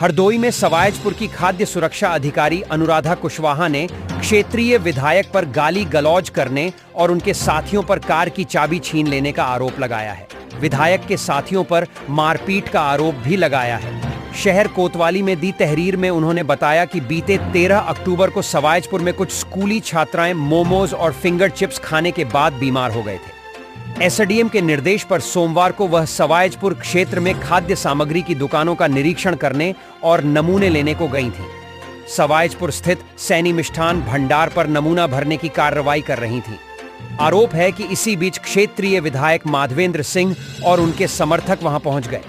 हरदोई में सवायजपुर की खाद्य सुरक्षा अधिकारी अनुराधा कुशवाहा ने क्षेत्रीय विधायक पर गाली गलौज करने और उनके साथियों पर कार की चाबी छीन लेने का आरोप लगाया है। विधायक के साथियों पर मारपीट का आरोप भी लगाया है। शहर कोतवाली में दी तहरीर में उन्होंने बताया कि बीते 13 अक्टूबर को सवायजपुर में कुछ स्कूली छात्राएं मोमोज और फिंगर चिप्स खाने के बाद बीमार हो गए थे। एसडीएम के निर्देश पर सोमवार को वह सवायजपुर क्षेत्र में खाद्य सामग्री की दुकानों का निरीक्षण करने और नमूने लेने को गई थीं। सवायजपुर स्थित सैनी मिष्ठान भंडार पर नमूना भरने की कार्रवाई कर रही थीं। आरोप है कि इसी बीच क्षेत्रीय विधायक माधवेंद्र सिंह और उनके समर्थक वहां पहुंच गए।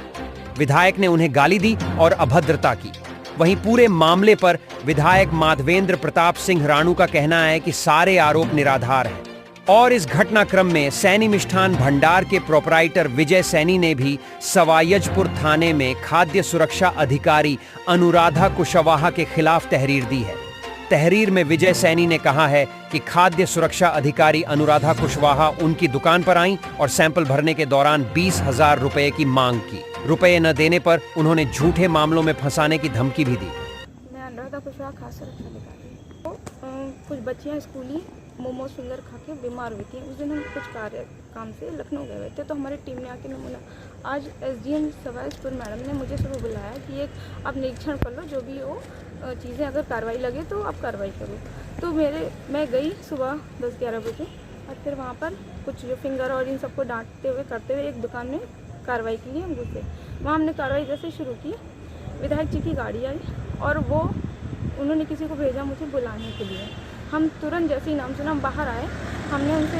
विधायक ने उन्हें गाली दी और अभद्रता की। वहीं पूरे मामले पर विधायक माधवेंद्र प्रताप सिंह राणू का कहना है कि सारे आरोप निराधार हैं। और इस घटनाक्रम में सैनी मिष्ठान भंडार के प्रोपराइटर विजय सैनी ने भी सवायजपुर थाने में खाद्य सुरक्षा अधिकारी अनुराधा कुशवाहा के खिलाफ तहरीर दी है। तहरीर में विजय सैनी ने कहा है कि खाद्य सुरक्षा अधिकारी अनुराधा कुशवाहा उनकी दुकान पर आईं और सैंपल भरने के दौरान 20,000 रुपए की मांग की। रुपए न देने पर उन्होंने झूठे मामलों में फंसाने की धमकी भी दी। मैं अनुराधा कुशवाहा खाद्य सुरक्षा अधिकारी। कुछ बच्चियां स्कूली मोमोज फिंगर खा के बीमार हुई थी। उस दिन हम कुछ काम से लखनऊ गए हुए थे, तो हमारी टीम ने आके नमूना आज एसडीएम सवायजपुर मैडम ने मुझे सुबह बुलाया कि एक आप निरीक्षण कर लो, जो भी हो चीज़ें अगर कार्रवाई लगे तो आप कार्रवाई करो। तो मैं गई सुबह 10-11 बजे और फिर वहाँ पर कुछ जो फिंगर और इन सबको डांटते हुए करते हुए एक दुकान में कार्रवाई के लिए हम घुसे। वहाँ हमने कार्रवाई जैसे शुरू की, विधायक जी की गाड़ी आई और उन्होंने किसी को भेजा मुझे बुलाने के लिए। हम तुरंत जैसे ही नाम सुना हम बाहर आए। हमने उनसे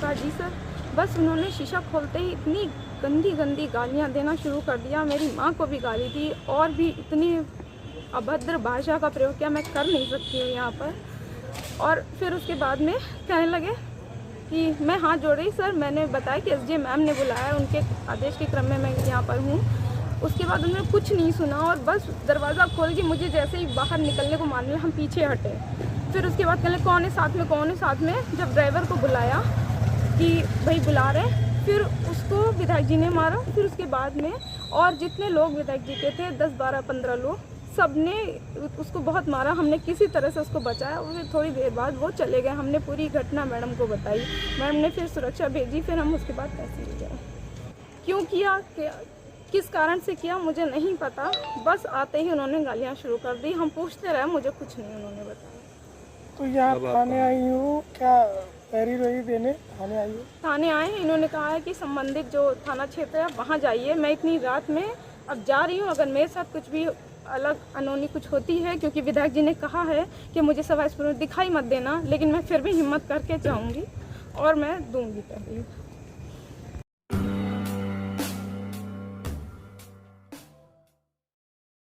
कहा जी सर, बस उन्होंने शीशा खोलते ही इतनी गंदी गंदी गालियाँ देना शुरू कर दिया। मेरी माँ को भी गाली दी और भी इतनी अभद्र भाषा का प्रयोग किया, मैं कर नहीं सकती हूँ यहाँ पर। और फिर उसके बाद में कहने लगे कि मैं हाथ जोड़ रही, सर मैंने बताया कि एसडीएम मैम ने बुलाया, उनके आदेश के क्रम में मैं यहाँ पर हूँ। उसके बाद उन्होंने कुछ नहीं सुना और बस दरवाज़ा खोल के मुझे जैसे ही बाहर निकलने को मान लिया, हम पीछे हटे। फिर उसके बाद कहने कौन है साथ में। जब ड्राइवर को बुलाया कि भाई बुला रहे, फिर उसको विधायक जी ने मारा। फिर उसके बाद में और जितने लोग विधायक जी के थे 10, 12, 15 लोग, सब ने उसको बहुत मारा। हमने किसी तरह से उसको बचाया और फिर थोड़ी देर बाद वो चले गए। हमने पूरी घटना मैडम को बताई, मैडम ने फिर सुरक्षा भेजी। फिर हम उसके बाद पैसे ले गए। क्यों किया, किस कारण से किया मुझे नहीं पता, बस आते ही उन्होंने गालियाँ शुरू कर दी। हम पूछते रहे, मुझे कुछ नहीं उन्होंने बताया। तो यहाँ थाने आई हूँ, क्या तहरीर देने थाने आई हूँ? थाने आए, इन्होंने कहा है कि संबंधित जो थाना क्षेत्र है वहाँ जाइए। मैं इतनी रात में अब जा रही हूँ, अगर मेरे साथ कुछ भी अलग अनहोनी कुछ होती है, क्योंकि विधायक जी ने कहा है कि मुझे सवायजपुर में दिखाई मत देना, लेकिन मैं फिर भी हिम्मत करके जाऊँगी और मैं दूँगी तहरीर।